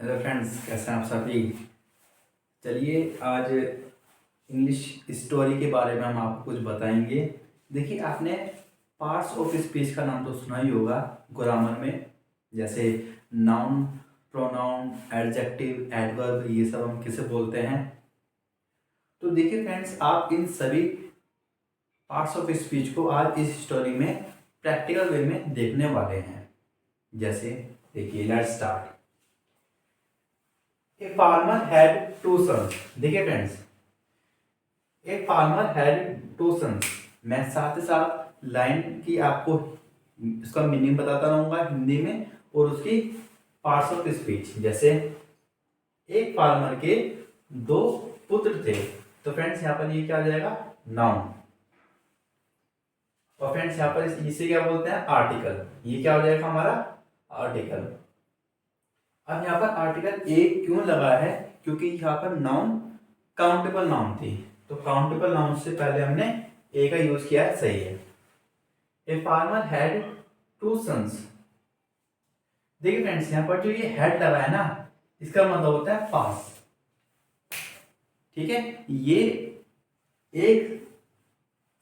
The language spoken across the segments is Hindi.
हेलो फ्रेंड्स, कैसे हैं आप सभी। चलिए आज इंग्लिश स्टोरी के बारे में हम आपको कुछ बताएंगे। देखिए, आपने पार्ट्स ऑफ स्पीच का नाम तो सुना ही होगा ग्रामर में, जैसे नाउन, प्रोनाउन, एडजेक्टिव, एडवर्ब, ये सब हम किसे बोलते हैं। तो देखिए फ्रेंड्स, आप इन सभी पार्ट्स ऑफ स्पीच को आज इस स्टोरी में प्रैक्टिकल वे में देखने वाले हैं। जैसे देखिए, let's start. A farmer had two sons. देखिए friends, a farmer had two sons, मैं साथ ही साथ लाइन की आपको इसका मीनिंग बताता रहूंगा हिंदी में और उसकी पार्ट्स ऑफ स्पीच। जैसे एक फार्मर के दो पुत्र थे, तो फ्रेंड्स यहाँ पर ये क्या आ जाएगा, नाउन। और फ्रेंड्स यहाँ पर इसे क्या बोलते हैं, आर्टिकल। ये क्या हो जाएगा हमारा, आर्टिकल। अब यहाँ पर आर्टिकल ए क्यों लगा है, क्योंकि यहाँ पर नाउन काउंटेबल नाउन थी, तो काउंटेबल नाउन से पहले हमने ए का यूज किया है, सही है। A farmer had two sons. देखिए फ्रेंड्स, यहाँ पर जो ये हैड लगा है ना, इसका मतलब होता है पास। ठीक है,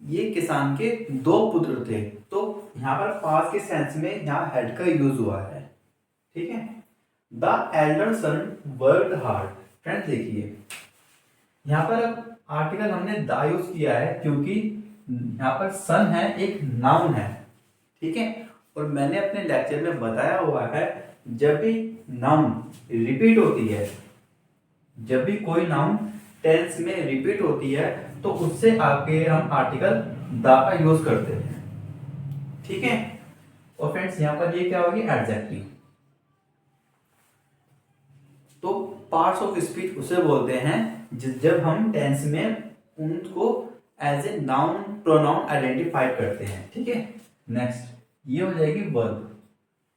ये किसान के दो पुत्र थे, तो यहाँ पर पास के सेंस में यहाँ हेड का यूज हुआ है। ठीक है, the elder son worked hard. Friends देखिए, यहाँ पर अब आर्टिकल हमने द यूज किया है क्योंकि यहाँ पर सन है, एक नाउन है। ठीक है, और मैंने अपने लेक्चर में बताया हुआ है, जब भी नाउन रिपीट होती है, जब भी कोई नाउन टेंस में रिपीट होती है, तो उससे आगे हम आर्टिकल द का यूज करते हैं। ठीक है, और फ्रेंड्स यहाँ पर ये क्या होगी, एडजेक्टिव। तो पार्ट्स ऑफ स्पीच उसे बोलते हैं जब हम टेंस में उनको as a noun pronoun identify करते हैं। ठीक है, नेक्स्ट ये हो जाएगी वर्ब।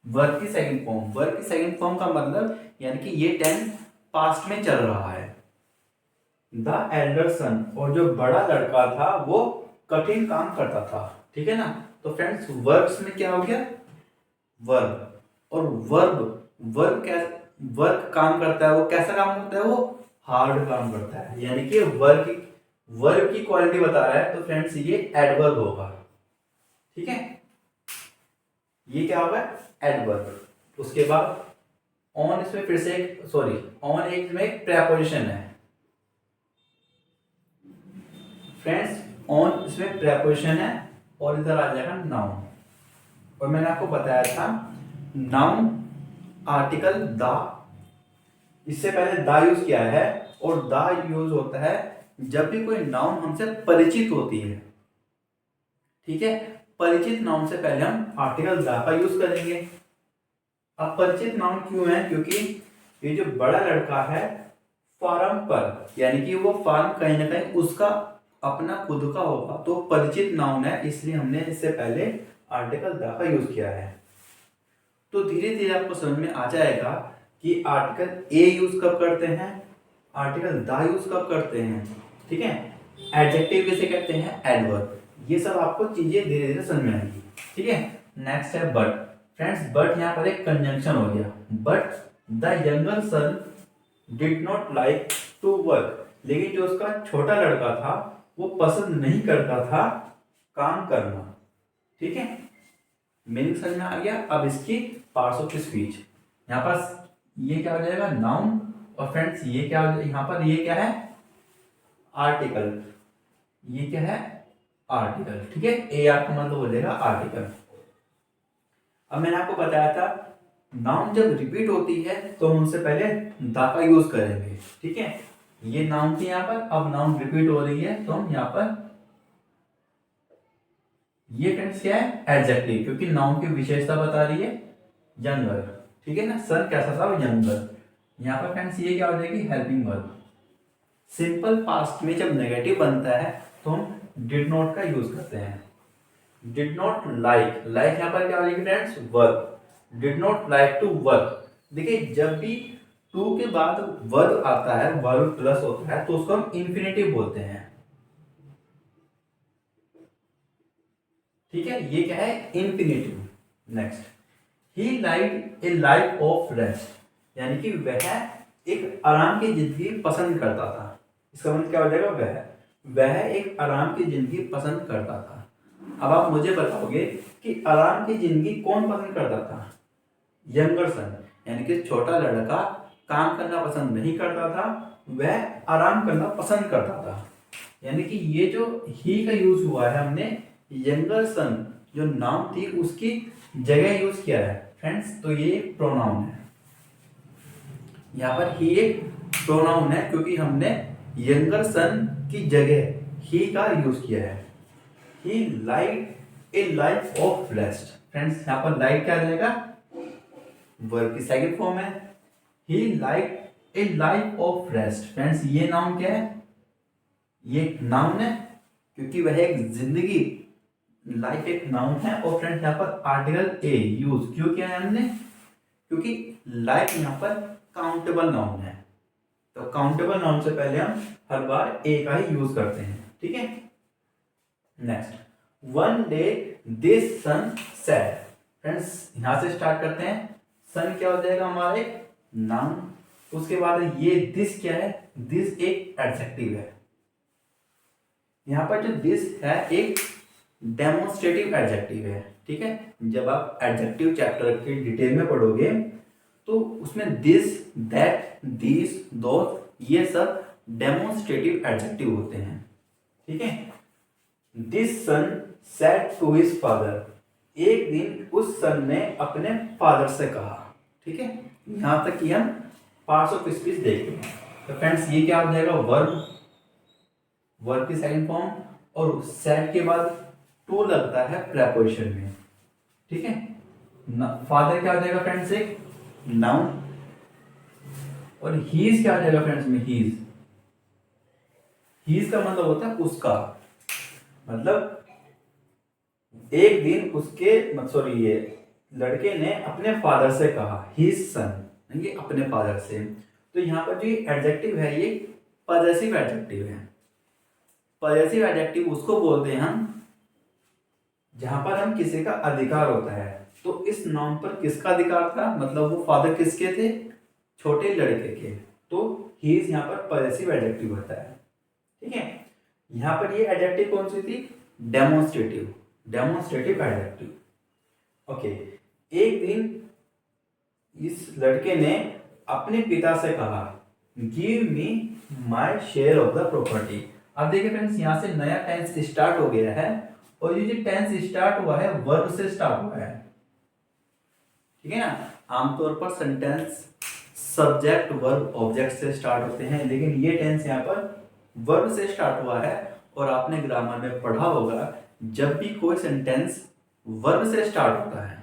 वर्ब की सेकंड फॉर्म। वर्ब की सेकंड फॉर्म का मतलब यानी कि ये टेंस पास्ट में चल रहा है। द एल्डर सन, और जो बड़ा लड़का था वो कठिन काम करता था। ठीक है ना, तो फ्रेंड्स वर्ब्स में क्या हो गया, वर्ब। और वर्ब वर्ब क्या, वर्क काम करता है, वो कैसा काम करता है, वो हार्ड काम करता है, यानी कि वर्ब की क्वालिटी बता रहा है, तो फ्रेंड्स ये एडवर्ब होगा। ठीक है, ये क्या होगा, एडवर्ब। उसके बाद ऑन, इसमें फिर से एक सॉरी ऑन एक में एक प्रेपोजिशन है फ्रेंड्स, ऑन इसमें प्रेपोजिशन है, और इधर आ जाएगा नाउन। और मैंने आपको बताया था नाउन आर्टिकल द, इससे पहले द यूज किया है, और द यूज होता है जब भी कोई नाउन हमसे परिचित होती है। ठीक है, परिचित नाउन से पहले हम आर्टिकल द का यूज करेंगे। अब परिचित नाउन क्यों है, क्योंकि ये जो बड़ा लड़का है फार्म पर, यानी कि वो फार्म कहीं ना कहीं उसका अपना खुद का होगा, तो परिचित नाउन है, इसलिए हमने इससे पहले आर्टिकल द का यूज किया है। तो धीरे धीरे आपको समझ में आ जाएगा कि आर्टिकल ए यूज कब करते हैं, आर्टिकल द यूज कब करते हैं। ठीक है, एडजेक्टिव किसे कहते हैं, एडवर्ब। ये सब आपको चीजें धीरे धीरे समझ में आएंगी। ठीक है, नेक्स्ट है बट। फ्रेंड्स बट यहाँ पर एक कंजंक्शन हो गया। But the younger son did not like to work, लेकिन जो उसका छोटा लड़का था वो पसंद नहीं करता था काम करना। ठीक है, मीनिंग समझ में आ गया। अब इसकी पार्ट्स ऑफ स्पीच, यहाँ पर ये क्या हो जाएगा, नाउन। और फ्रेंड्स ये क्या हो जाएगा, यहाँ पर ये क्या है, आर्टिकल। ये क्या है, आर्टिकल। ठीक है, ए आपका मतलब हो जाएगा आर्टिकल। अब मैंने आपको बताया था नाउन जब रिपीट होती है तो हम उनसे पहले द का यूज करेंगे। ठीक है, ये नाउन थी यहाँ पर, अब नाउन रिपीट हो रही है तो हम यहाँ पर, ये फ्रेंड्स क्या है, एडजेक्टिव, क्योंकि नाउन की विशेषता बता रही है यंगर। ठीक है ना, सर कैसा था, वो यंगर। यहाँ पर फ्रेंड्स ये क्या हो जाएगी, हेल्पिंग वर्ब। सिंपल पास्ट में जब नेगेटिव बनता है तो हम डिड नॉट का यूज करते हैं। डिड नॉट लाइक, लाइक यहाँ पर क्या हो जाएगी friends, verb. Did not like to work. देखिए जब भी टू के बाद वर्ब आता है, वर्ब प्लस होता है, तो उसको हम इंफिनिटिव बोलते हैं। ठीक है, ये क्या है, infinitive. Next, he lied a life of rest. यानी कि वह एक आराम की जिंदगी पसंद करता था। इसका मतलब क्या हो जाएगा, वह एक आराम की जिंदगी पसंद करता था। अब आप मुझे बताओगे कि आराम की जिंदगी कौन पसंद करता था? यंगर सन, यानी कि छोटा लड़का काम करना पसंद नहीं करता था, वह आराम करना पसंद करता था। यानी कि ये जो ही का यूज हुआ है हमने यंगर सन जो नाउन थी उसकी जगह यूज किया है फ्रेंड्स, तो ये प्रोनाउन है। यहाँ पर ही एक प्रोनाउन है क्योंकि हमने यंगर सन की जगह ही का यूज किया है। He like a life of rest. Friends यहाँ पर लाइक क्या आ जाएगा, वर्ब की सेकंड फॉर्म है। He like a life of rest. Friends ये नाउन क्या है, ये नाउन है क्योंकि वह एक जिंदगी, लाइफ एक नाउन है। और फ्रेंड्स यहाँ पर आर्टिकल ए यूज क्यों किया है हमने, क्योंकि लाइफ यहाँ पर काउंटेबल नाउन है, तो काउंटेबल नाउन से पहले हम हर बार ए का ही यूज करते हैं, ठीक है। Next, one day this son said. Friends यहां से स्टार्ट करते हैं। सन क्या हो जाएगा हमारा एक नाउन, उसके बाद ये दिस क्या है, दिस एक एडजेक्टिव है। यहाँ पर जो दिस है एक डेमोन्स्ट्रेटिव एडजेक्टिव है, ठीक है। जब आप एडजेक्टिव चैप्टर के डिटेल में पढ़ोगे तो उसमें दिस, दैट, दिस, दोस ये सब डेमोन्स्ट्रेटिव एडजेक्टिव होते हैं, ठीक है। This son said to his father. एक दिन उस सन ने अपने फादर से कहा, ठीक है। यहां तक कि हम पार्ट्स ऑफ स्पीच देखें। तो फ्रेंड्स ये क्या हो जाएगा, वर्ब, वर्ब की सेकंड फॉर्म, और सेड के बाद टू लगता है प्रेपोजिशन में, ठीक है। फादर क्या हो जाएगा फ्रेंड्स, एक नाउन, और हीज क्या हो जाएगा फ्रेंड्स में, हीज। हीज का मतलब होता है उसका, मतलब एक दिन उसके सॉरी ये लड़के ने अपने फादर से कहा, हिज सन, ये अपने फादर से। तो यहाँ पर जो एडजेक्टिव है ये पॉजेसिव एडजेक्टिव है। पॉजेसिव एडजेक्टिव उसको बोलते हैं हम जहां पर हम किसी का अधिकार होता है। तो इस नाउन पर किसका अधिकार था, मतलब वो फादर किसके थे, छोटे लड़के के, तो हिज यहाँ पर पॉजेसिव एडजेक्टिव होता है, ठीक है। यहाँ पर ये एडजेक्टिव कौन सी थी, डेमोन्स्ट्रेटिव, डेमोन्स्ट्रेटिव एडजेक्टिव। ओके, एक दिन इस लड़के ने अपने पिता से कहा, give me my share of the property. अब देखिए फ्रेंड्स यहाँ से नया टेंस स्टार्ट हो गया है, और ये जो टेंस स्टार्ट हुआ है वर्ब से स्टार्ट हुआ है, ठीक है ना। आमतौर पर सेंटेंस सब्जेक्ट वर्ब ऑब्जेक्ट से स्टार्ट होते हैं, लेकिन ये टेंस यहाँ पर वर्ब से स्टार्ट हुआ है। और आपने ग्रामर में पढ़ा होगा जब भी कोई सेंटेंस वर्ब से स्टार्ट होता है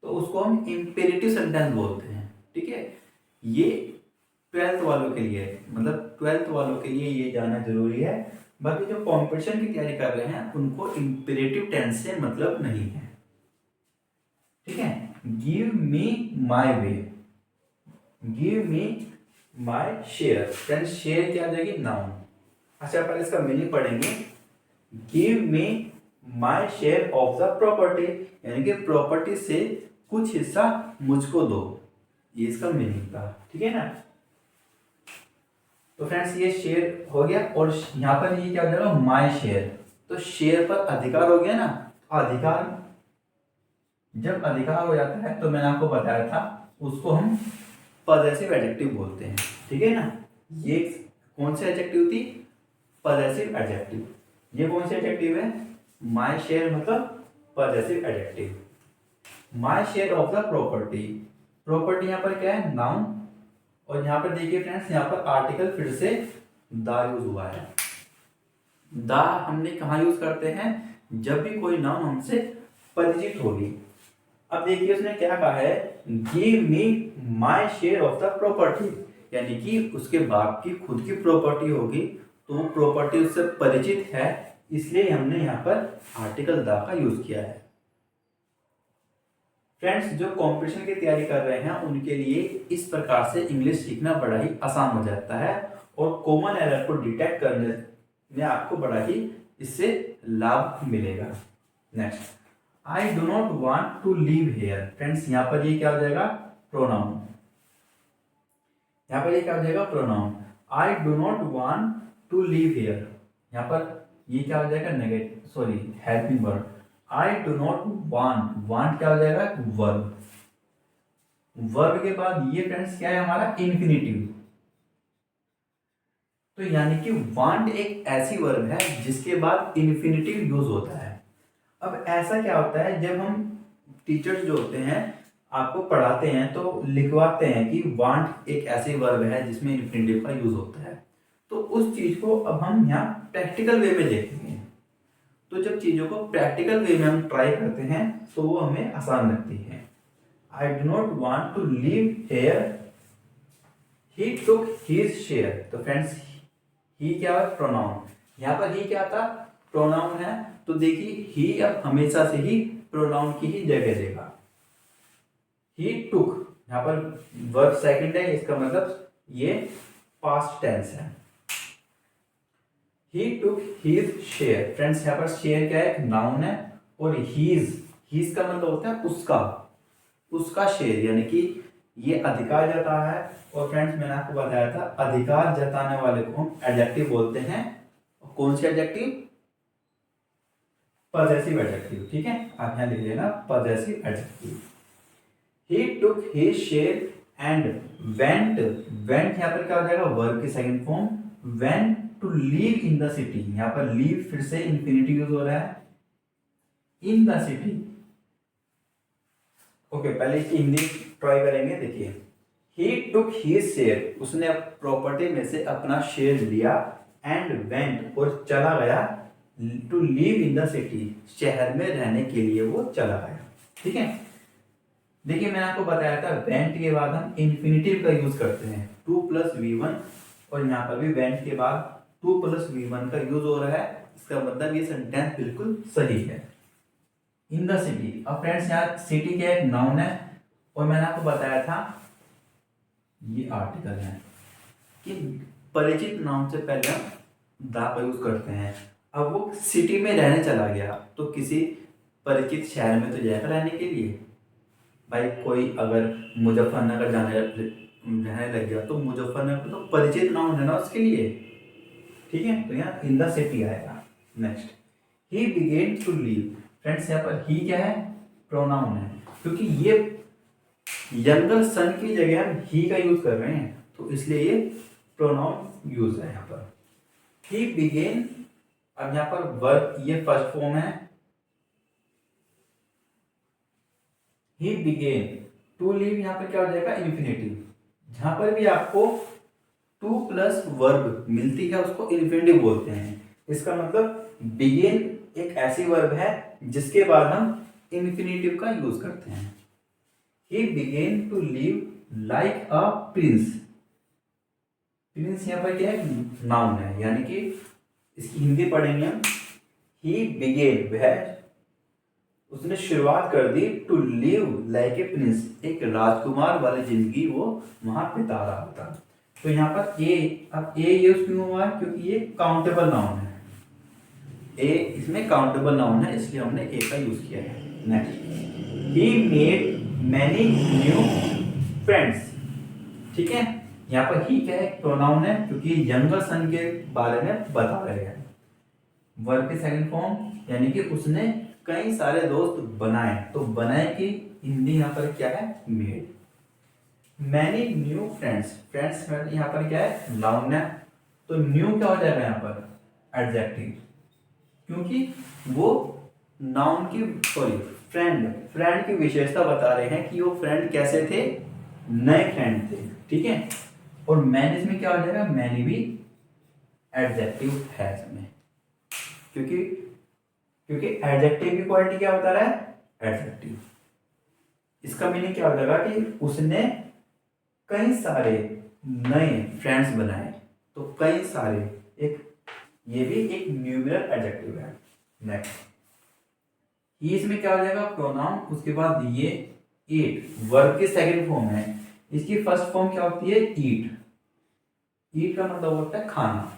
तो उसको हम इंपेरेटिव सेंटेंस बोलते हैं, ठीक है। ये 12th वालों के लिए, मतलब 12th वालों के लिए ये जानना जरूरी है। बाकी जो कॉम्पिटिशन की तैयारी कर रहे हैं उनको इंपेरेटिव टेंस से मतलब नहीं है, ठीक है। Give me my way, give me my share. Friends share क्या आ जाएगी, नाउन। अच्छा पहले इसका मीनिंग पढ़ेंगे। Give me my share of the property, यानी कि प्रॉपर्टी से कुछ हिस्सा मुझको दो, ये इसका मीनिंग था, ठीक है ना। तो फ्रेंड्स ये शेयर हो गया, और यहाँ पर ये क्या हो जाएगा, माय शेयर। तो शेयर पर अधिकार हो गया ना। अधिकार, जब अधिकार हो जाता है तो मैंने आपको बताया था उसको हम पॉजेसिव एडजेक्टिव बोलते हैं, ठीक है ना। ये कौन सी एडजेक्टिव थी, पॉजेसिव एडजेक्टिव। ये कौन सी एडजेक्टिव है, माय शेयर मतलब possessive adjective. My share of the property, property यहाँ पर क्या है, नाउन। और यहाँ पर देखिए फ्रेंड्स यहाँ पर आर्टिकल फिर से द यूज हुआ है। द हमने कहाँ यूज करते हैं, जब भी कोई नाउन हमसे परिचित होगी। अब देखिए उसने क्या कहा है, give me my share of the property, यानी कि उसके बाप की खुद की प्रॉपर्टी होगी, तो वो प्रॉपर्टी उससे परिचित है, इसलिए हमने यहाँ पर आर्टिकल द का यूज किया है। फ्रेंड्स जो कंपटीशन की तैयारी कर रहे हैं उनके लिए इस प्रकार से इंग्लिश सीखना बड़ा ही आसान हो जाता है, और कॉमन एरर को डिटेक्ट करने में आपको बड़ा ही इससे लाभ मिलेगा। Next, I do not want to leave here. Friends यहाँ पर ये क्या हो जाएगा, प्रोनाउन। यहाँ पर ये क्या हो जाएगा, pronoun. I do not want to live here, यहाँ पर ये क्या हो जाएगा, negative, sorry helping word. I do not want, want क्या हो जाएगा, वर्ब। वर्ब के बाद ये फ्रेंड्स क्या है हमारा, इन्फिनिटिव। तो यानी कि वांट एक ऐसी वर्ब है जिसके बाद इन्फिनिटिव यूज होता है। अब ऐसा क्या होता है, जब हम टीचर्स जो होते हैं आपको पढ़ाते हैं तो लिखवाते हैं कि वांट एक ऐसी वर्ब है जिसमें इन्फिनिटिव का यूज होता है। तो उस चीज को अब हम यहाँ प्रैक्टिकल वे में देखेंगे। तो जब चीजों को प्रैक्टिकल वे में हम ट्राई करते हैं तो वो हमें आसान लगती है। I do not want to live here, he took his share. तो फ्रेंड्स ही क्या है, प्रोनाउन। यहाँ पर ही क्या था, प्रोनाउन है। तो देखिए ही अब हमेशा से ही प्रोनाउन की ही जगह देगा। ही टुक, यहाँ पर वर्ब सेकंड है, इसका मतलब ये पास्ट टेंस है। ही टुक हिज शेयर, फ्रेंड्स यहाँ पर शेयर क्या है, नाउन है। और हीज का मतलब होता है उसका शेयर, यानी कि ये अधिकार जता है। और फ्रेंड्स मैंने आपको बताया था अधिकार जताने वाले को हम एडजेक्टिव बोलते हैं। कौन से एडजेक्टिव, पॉजेसिव एडजेक्टिव। ठीक है, आप यहाँ लिख लेना possessive adjective. He took his share and went, went यहाँ पर क्या हो जाएगा, वर्ब की second form. Went to live in the city, यहाँ पर लीव फिर से इंफिनिटिव यूज हो रहा है, इन द सिटी। ओके, पहले इसकी हिंदी ट्राई करेंगे। देखिए, ही टुक हिज शेयर, उसने प्रॉपर्टी में से अपना शेयर लिया। एंड वेंट, और चला गया। To live in the city, शहर में रहने के लिए वो चला गया। ठीक है, देखिए मैंने आपको बताया था वेंट के बाद हम इंफिनिटिव का यूज करते हैं, 2+V1। और यहाँ पर भी वेंट के बाद 2+V1 का यूज हो रहा है। इसका मतलब ये सेंटेंस बिल्कुल सही है। इन द सिटी, अब फ्रेंड्स यहाँ सिटी क्या एक नाउन है। और मैंने आपको बताया था ये आर्टिकल है कि परिचित नाउन से पहले हम द का यूज करते हैं। अब वो सिटी में रहने चला गया तो किसी परिचित शहर में तो जाएगा रहने के लिए। भाई कोई अगर मुजफ्फरनगर रहने लग गया तो मुजफ्फरनगर तो परिचित नाउन है ना उसके लिए। ठीक है, तो यहाँ इन द सिटी आएगा। Next, he began to live, friends यहाँ पर ही क्या है, प्रोनाउन है। क्योंकि ये यंगर सन की जगह हम ही का यूज कर रहे हैं तो इसलिए ये प्रोनाउन यूज है यहाँ पर। ही बिगेन, अब यहाँ पर वर्ब ये फर्स्ट फॉर्म है। ही बिगेन टू लीव, यहाँ पर क्या हो जाएगा, इन्फिनिटिव। जहां पर भी आपको 2+ वर्ब मिलती है उसको इन्फिनिटिव बोलते हैं। इसका मतलब बिगेन एक ऐसी वर्ब है जिसके बाद हम इन्फिनिटिव का यूज करते हैं। He began to live like a prince, prince यहाँ पर क्या है, नाउन है। यानी कि इसकी हिंदी पढ़ेंगे हम। ही बिगेन, वह उसने शुरुआत कर दी, to live like a prince, एक राजकुमार वाली जिंदगी वो वहां बिता रहा था। तो यहाँ पर ए, अब ए यूज क्यों हुआ है, क्योंकि ये काउंटेबल नाउन है। ए इसमें काउंटेबल नाउन है इसलिए हमने ए का यूज किया है। Next, he made many new friends. ठीक है, यहाँ पर ही क्या है, प्रोनाउन है क्योंकि यंगर सन के बारे में बता रहे हैं। वर्ब की सेकंड फॉर्म, यानी कि उसने कई सारे दोस्त बनाए। तो बनाए की हिंदी यहाँ पर क्या है, made. Many new friends, friends यहाँ पर क्या है, नाउन है। तो न्यू क्या हो जाएगा यहाँ पर, एडजेक्टिव, क्योंकि वो नाउन की, सॉरी फ्रेंड की विशेषता बता रहे हैं कि वो फ्रेंड कैसे थे, नए फ्रेंड थे। ठीक है, और मैन इसमें क्या हो जाएगा, मैनी भी एडजेक्टिव है इसमें, क्योंकि एडजेक्टिव की क्वालिटी क्या बता रहा है, एडजेक्टिव। इसका मीनिंग क्या हो जाएगा कि उसने कई सारे नए फ्रेंड्स बनाए। तो कई सारे, एक ये भी एक न्यूमेरल एडजेक्टिव है। नेक्स्ट, ये इसमें क्या हो जाएगा, प्रोनाउन। उसके बाद ये ईट, वर्ब की सेकंड फॉर्म है। इसकी फर्स्ट फॉर्म क्या होती है, ईट। ईट का मतलब होता है खाना।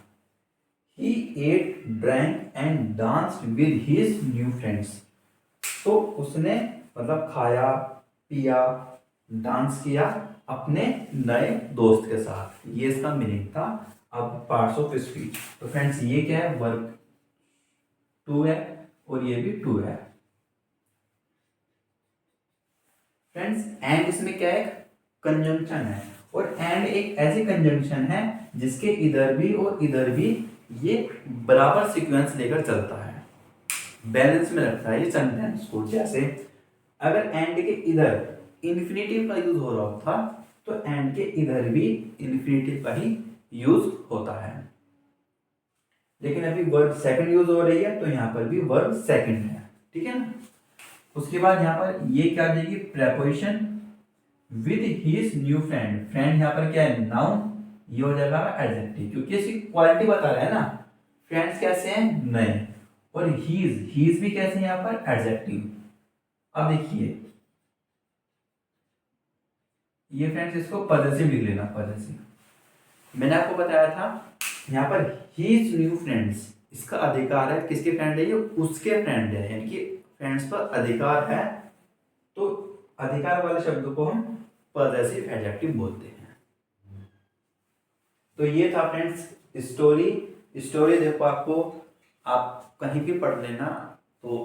He ate, drank and danced with his new friends. तो उसने मतलब खाया, पिया डांस किया अपने नए दोस्त के साथ, ये इसका मीनिंग था। अब पार्ट्स ऑफ स्पीच, तो फ्रेंड्स ये क्या है, वर्ब टू है और ये भी टू है। फ्रेंड्स एंड इसमें क्या है, कंजंक्शन है, और एंड एक ऐसी कंजंक्शन है जिसके इधर भी और इधर भी ये बराबर सीक्वेंस लेकर चलता है, बैलेंस में रखता है ये सेंटेंस को। जैसे अगर एंड के इधर इन्फिनेटिव का यूज हो रहा होता तो एंड के इधर भी इन्फिनेटिव का ही यूज होता है, लेकिन अभी वर्ब सेकंड यूज हो रही है तो यहाँ पर भी वर्ब सेकंड है, ठीक है ना। उसके बाद यहाँ पर ये क्या देगी, preposition with his new friend. Friend यहाँ पर क्या है, नाउन, ये हो जाएगा एडजेक्टिव, क्योंकि इसकी क्वालिटी बता रहा है ना, फ्रेंड्स कैसे हैं, नए, और हीज भी कैसे हैं यहाँ पर, एडजेक्टिव। अब देखिए ये फ्रेंड्स इसको पॉजेसिव लिख लेना, पॉजेसिव। मैंने आपको बताया था यहाँ पर हीज न्यू फ्रेंड्स, इसका अधिकार है, किसके फ्रेंड है, ये उसके फ्रेंड है, यानी कि फ्रेंड्स पर अधिकार है, तो अधिकार वाले शब्द को हम पॉजेसिव एडजेक्टिव बोलते हैं। तो ये था फ्रेंड्स स्टोरी देखो, आपको आप कहीं भी पढ़ लेना तो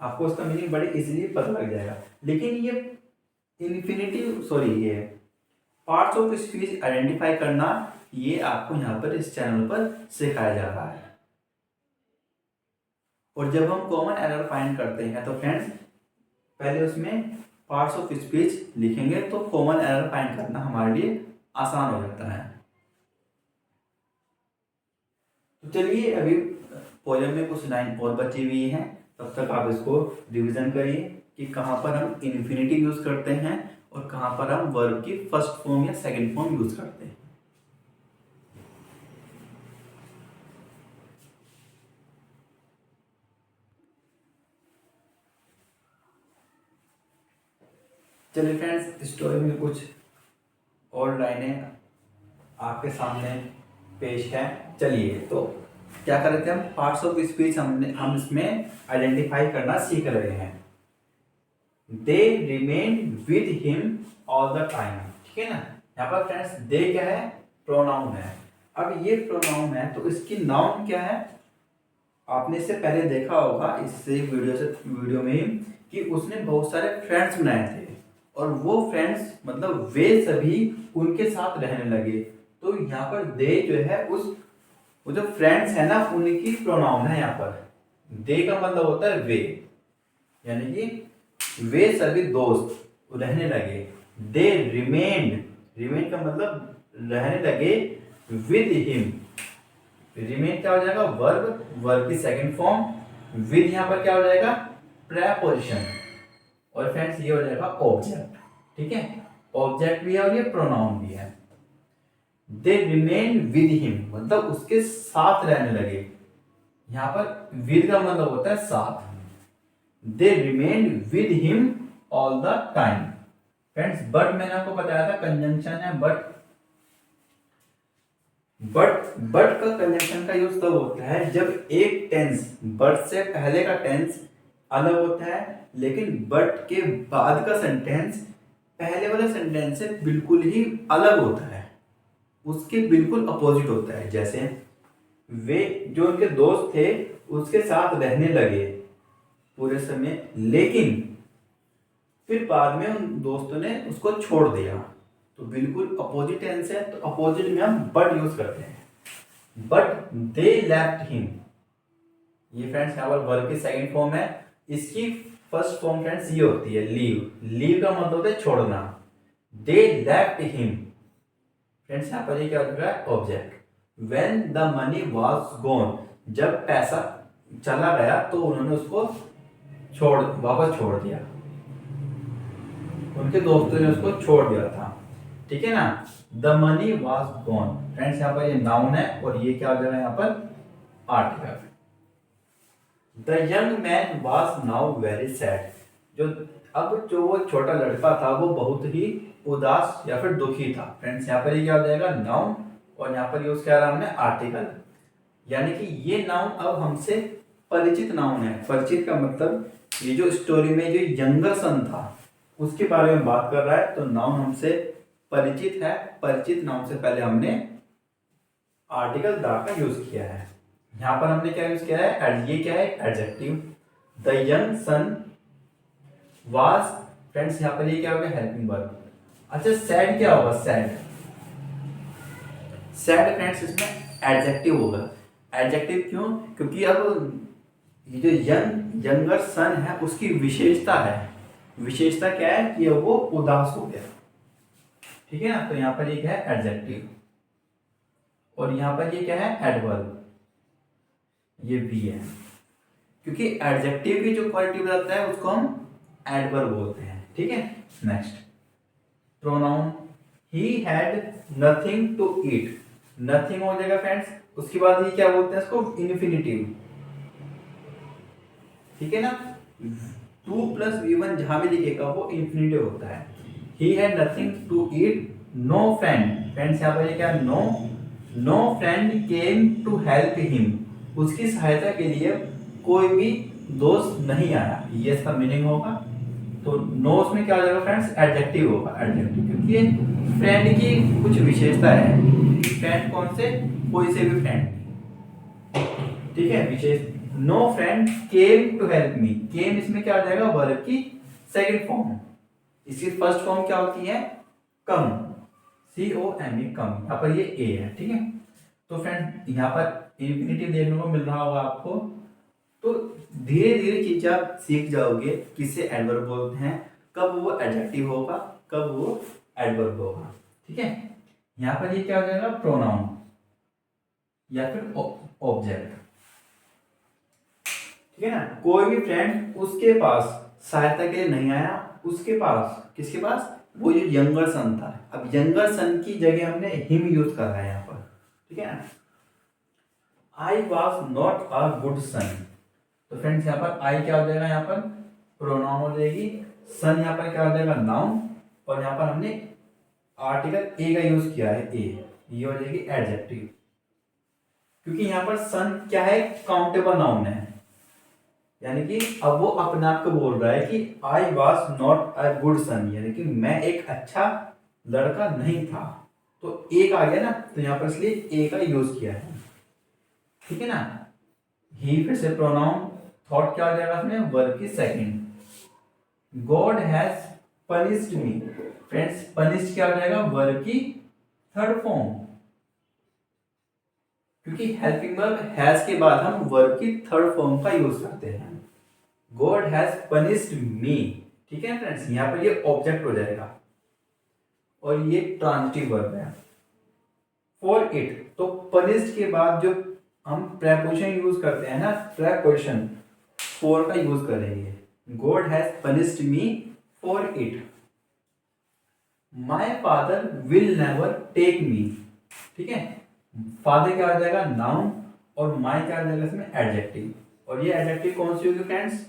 आपको उसका मीनिंग बड़े इजीली पता लग जाएगा। लेकिन ये ये पार्ट्स ऑफ स्पीच आइडेंटिफाई करना, ये आपको यहाँ पर इस चैनल पर सिखाया जा रहा है। और जब हम कॉमन एरर फाइंड करते हैं तो फ्रेंड्स पहले उसमें पार्ट्स ऑफ स्पीच लिखेंगे तो कॉमन एरर फाइंड करना हमारे लिए आसान हो जाता है। तो चलिए अभी पोएम में कुछ लाइन और बची हुई हैं, तब तक आप इसको रिवीजन करिए कि कहाँ पर हम इन्फिनिटिव यूज करते हैं और कहाँ पर हम वर्ब की फर्स्ट फॉर्म या सेकंड फॉर्म यूज करते हैं। चलिए फ्रेंड्स स्टोरी में कुछ और लाइनें आपके सामने पेश है। चलिए तो क्या कर रहे थे हम, पार्ट्स ऑफ स्पीच हम इसमें आइडेंटिफाई करना सीख रहे हैं। They remain with him all the time, ठीक है ना। यहाँ पर फ्रेंड्स दे क्या है, प्रोनाउन है। अब ये प्रोनाउन है तो इसकी नाउन क्या है, आपने इससे पहले देखा होगा इससे वीडियो में कि उसने बहुत सारे फ्रेंड्स बनाए थे और वो फ्रेंड्स मतलब वे सभी उनके साथ रहने लगे। तो यहाँ पर दे जो है वो जो फ्रेंड्स है ना उनकी प्रोनाउन है। यहाँ पर दे का मतलब होता है वे, यानी कि वे सभी दोस्त रहने लगे। दे रिमेन का मतलब रहने लगे विद हिम। रिमेन क्या हो जाएगा, वर्ब की सेकंड फॉर्म। विद यहाँ पर क्या हो जाएगा, प्रेपोजिशन, और फ्रेंड्स ये हो जाएगा ऑब्जेक्ट, ठीक है। ऑब्जेक्ट भी है और ये प्रोनाउन भी है। दे रिमेन विद हिम मतलब उसके साथ रहने लगे। यहाँ पर विद का मतलब होता है साथ। They remain with him all the time. Friends but मैंने आपको बताया था कंजंक्शन है, बट का कंजंक्शन का यूज तब होता है जब एक टेंस बट से पहले का टेंस अलग होता है, लेकिन बट के बाद का सेंटेंस पहले वाले सेंटेंस से बिल्कुल ही अलग होता है, उसके बिल्कुल अपोजिट होता है। जैसे वे जो उनके दोस्त थे उसके साथ रहने लगे पूरे समय, लेकिन फिर बाद में उन दोस्तों ने उसको छोड़ दिया, तो बिल्कुल अपोजिट टेंस है, तो अपोजिट में हम बट यूज करते हैं। बट दे लेफ्ट हिम, ये फ्रेंड्स यहाँ पर वर्ब की सेकंड फॉर्म है। इसकी फर्स्ट फॉर्म फ्रेंड्स ये होती है लीव का मतलब होता है छोड़ना। दे लेफ्ट हिम फ्रेंड्स यहाँ पर ये क्या होता है, object. When the money was gone, जब पैसा चला गया तो उन्होंने उसको वापस छोड़ दिया, उनके दोस्तों ने उसको छोड़ दिया था, ठीक है ना। The money was gone friends यहाँ पर ये नाउन है और ये क्या हो जाएगा यहाँ पर article. The young man was now very sad, जो वो छोटा लड़का था वो बहुत ही उदास या फिर दुखी था। फ्रेंड्स यहाँ पर ये क्या हो जाएगा, नाउन, और यहाँ पर यूज किया रहा हमने आर्टिकल, यानी कि ये नाउन अब हमसे परिचित नाउन है। परिचित का मतलब ये जो स्टोरी में जो यंगर सन था उसके बारे में बात कर रहा है, तो नाउन हमसे परिचित है। परिचित नाउन से पहले हमने आर्टिकल द का यूज किया है। यहां पर हमने क्या यूज किया है, ये क्या है, adjective. The young son was, friends यहाँ पर ये क्या होगा, हेल्पिंग वर्ब। अच्छा सैड क्या होगा, सैड। सैड फ्रेंड्स इसमें एडजेक्टिव होगा। एडजेक्टिव क्यों, क्योंकि अब ये जो यंगर सन है उसकी विशेषता है। विशेषता क्या है कि वो उदास हो गया, ठीक है ना। तो यहाँ पर ये क्या है, एडजेक्टिव। और यहाँ पर ये क्या है, एडवर्ब, ये भी है। क्योंकि एडजेक्टिव की जो क्वालिटी बताता है उसको हम एडवर्ब बोलते हैं, ठीक है। Next pronoun, he had nothing to eat. Nothing हो जाएगा फ्रेंड्स, उसके बाद ये क्या बोलते हैं इसको, इन्फिनिटिव, ठीक है ना। 2 + V1 जहां भी लिखेगा वो इन्फिनिटिव होता है। He had nothing to eat, no friend, friends यहाँ पर ये क्या, no friend came to help him. उसकी सहायता के लिए कोई भी दोस्त नहीं आया, ये इसका मीनिंग होगा। तो नो उसमें क्या हो जाएगा फ्रेंड्स, एडजेक्टिव होगा, एडजेक्टिव, क्योंकि फ्रेंड की कुछ विशेषता है। फ्रेंड कौन से, कोई से भी फ्रेंड, ठीक है, विशेष। No friend came to help me, came इसमें क्या आ जाएगा, वर्ब की सेकंड फॉर्म। इसकी फर्स्ट फॉर्म क्या होती है, कम, COME, कम। यहाँ पर ये ए है, ठीक है। तो फ्रेंड यहाँ पर इंफिनिटिव देखने को मिल रहा होगा आपको। तो धीरे धीरे चीजें आप सीख जाओगे किससे एडवर्ब बोलते हैं, कब वो एडजेक्टिव होगा, कब वो एडवर्ब होगा, ठीक है। यहाँ पर ये क्या हो जाएगा, प्रोनाउन या फिर ऑब्जेक्ट, ठीक है ना। कोई भी फ्रेंड उसके पास सहायता के लिए नहीं आया, उसके पास, किसके पास, वो जो यंगर सन था। अब यंगर सन की जगह हमने हिम यूज कर रहा है यहाँ पर, ठीक है ना। I was not a good son, तो फ्रेंड्स यहाँ पर आई क्या हो जाएगा, यहाँ पर प्रोनाउन हो जाएगी। सन यहाँ पर क्या हो जाएगा, नाउन। और यहाँ पर हमने आर्टिकल ए का यूज किया है, ए, ये हो जाएगी एडजेक्टिव। क्योंकि यहाँ पर सन क्या है, काउंटेबल नाउन है, यानी कि अब वो अपने आप को बोल रहा है कि I was not a good son, यानी कि मैं एक अच्छा लड़का नहीं था। तो एक आ गया ना, तो यहाँ पर इसलिए ए का यूज किया है, ठीक है ना। ही फिर से प्रोनाउन, थॉट क्या हो जाएगा इसमें, वर्ब की second. God has punished me, friends punished क्या हो जाएगा, वर्ब की थर्ड फॉर्म। क्योंकि हेल्पिंग वर्ब हैज के बाद हम वर्ब की थर्ड फॉर्म का यूज करते हैं। गॉड हैज पनिश्ड मी, ठीक है फ्रेंड्स, यहां पर ये ऑब्जेक्ट हो जाएगा और ये ट्रांजिटिव वर्ब है। फॉर इट, तो पनिश्ड के बाद जो हम प्रेपोजिशन यूज करते हैं ना, प्रेपोजिशन फॉर का यूज करेंगे। God has punished me for it. My father will never take me, ठीक है। फादर क्या आ जाएगा, नाउन, और माय क्या आ जाएगा इसमें, एडजेक्टिव। और ये एडजेक्टिव कौन सी होगी फ्रेंड्स,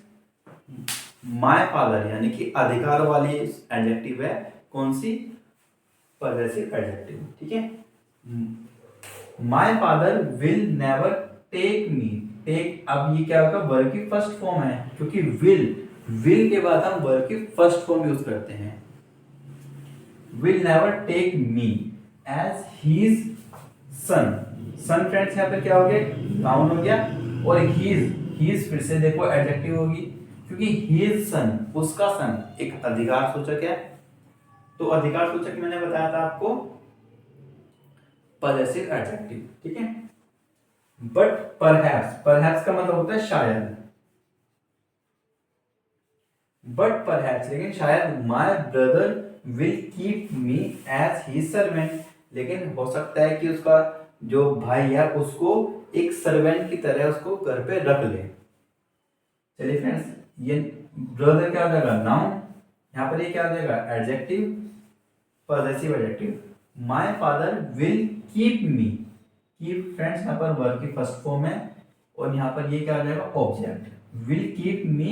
माय फादर, यानी कि अधिकार वाली एडजेक्टिव है, कौन सी, पॉजेसिव एडजेक्टिव, ठीक है। My father will never take me, take, अब ये क्या होगा, वर्ब की फर्स्ट फॉर्म है, क्योंकि विल के बाद हम वर्ब की फर्स्ट फॉर्म यूज करते हैं। Will never take me as his son. Son friends यहाँ पे क्या हो गया, नाउन हो गया। और हीज फिर से देखो एडजेक्टिव होगी, क्योंकि हीज सन, उसका सन एक अधिकार सूचक है। तो अधिकार सूचक मैंने बताया था आपको, पॉजेसिव एडजेक्टिव, ठीक है। बट परहैप्स का मतलब होता है शायद, बट परहैप्स, लेकिन शायद, my brother will keep me as his servant, लेकिन हो सकता है कि उसका जो भाई है उसको एक सर्वेंट की तरह उसको घर पे रख ले। चलिए फ्रेंड्स, ये ब्रदर क्या हो जाएगा, नाउन, यहाँ पर ये क्या हो जाएगा, adjective, possessive adjective. My father will keep me, keep friends यहाँ पर वर्ब की फर्स्ट फॉर्म है, और यहाँ पर ये क्या हो जाएगा, object. Will keep me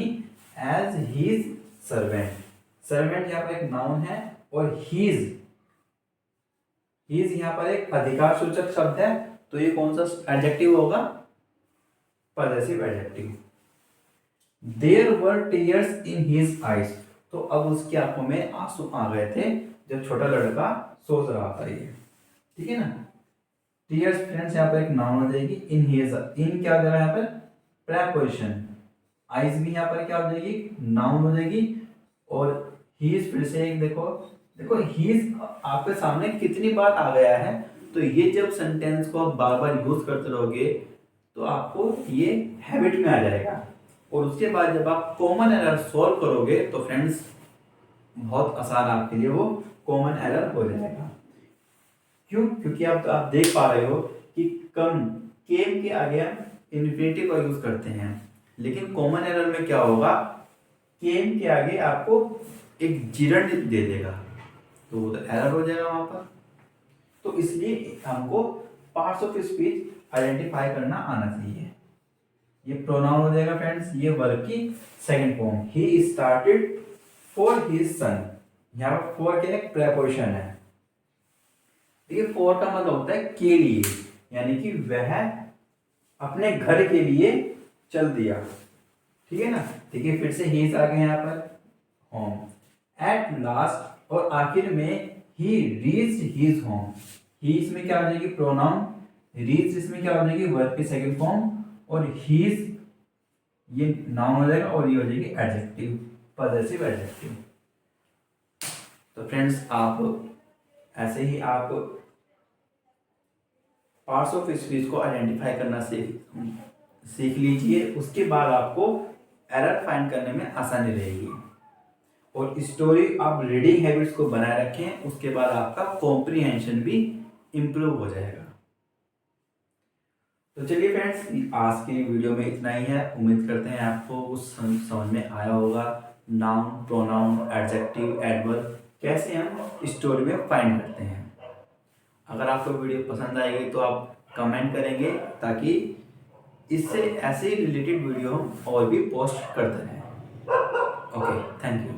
as his servant, servant यहाँ पर एक नाउन है, और हीज यहाँ पर एक अधिकार सूचक शब्द है, तो ये कौन सा एडजेक्टिव होगा, possessive adjective. There were tears in his eyes, तो अब उसकी आंखों में आंसू आ गए थे जब छोटा लड़का सोच रहा था ये, ठीक है ना। टीयर्स फ्रेंड्स यहाँ पर एक नाउन हो जाएगी। इन हिज, इन क्या हो जाएगा यहाँ पर प्रेपोजिशन। आइज भी यहाँ पर क्या हो जाएगी नाउन हो जाएगी। और हीज फिर से एक देखो, देखो हीज आपके सामने कितनी बार आ गया है, तो ये जब सेंटेंस को आप बार बार यूज करते रहोगे तो आपको ये हैबिट में आ जाएगा। और उसके बाद जब आप कॉमन एरर सॉल्व करोगे तो फ्रेंड्स बहुत आसान आपके लिए वो कॉमन एरर हो जाएगा। क्यों? क्योंकि आप देख पा रहे हो कि केम के आगे हम इन्फिनिटिव का यूज करते हैं, लेकिन कॉमन एरर में क्या होगा, केम के आगे आपको एक जिरंड दे देगा, तो वो तो एरर हो जाएगा वहां पर। तो इसलिए हमको पार्ट्स ऑफ स्पीच आइडेंटिफाई करना आना चाहिए। ये प्रोनाउन हो जाएगा फ्रेंड्स, ये वर्ब की second form. He started for his son, यहाँ पर फॉर क्या है प्रेपोजिशन है। ये फॉर का मतलब होता है के लिए, यानी कि वह अपने घर के लिए चल दिया, ठीक है ना। देखिए फिर से ही आ गए यहाँ पर होम। एट लास्ट और आखिर में ही रीच्ड हिज होम। ही इसमें क्या हो जाएगी प्रोनाउन, रीच इसमें क्या हो जाएगी वर्ब की सेकंड फॉर्म, और हीज ये नाउन हो जाएगा और ये हो जाएगी एडजेक्टिव, पॉजेसिव एडजेक्टिव। तो फ्रेंड्स आप ऐसे ही आप पार्ट्स ऑफ स्पीच को आइडेंटिफाई करना सीख लीजिए। उसके बाद आपको एरर फाइंड करने में आसानी रहेगी। और स्टोरी आप रीडिंग हैबिट्स को बनाए रखें, उसके बाद आपका कॉम्प्रिहेंशन भी इम्प्रूव हो जाएगा। तो चलिए फ्रेंड्स आज की वीडियो में इतना ही है। उम्मीद करते हैं आपको कुछ समझ में आया होगा। नाउन, प्रोनाउन, एडजेक्टिव, एडवर्ब कैसे हम स्टोरी में फाइंड करते हैं। अगर आपको वीडियो पसंद आएगी तो आप कमेंट करेंगे, ताकि इससे ऐसे ही रिलेटेड वीडियो हम और भी पोस्ट करते रहें। Okay, thank you.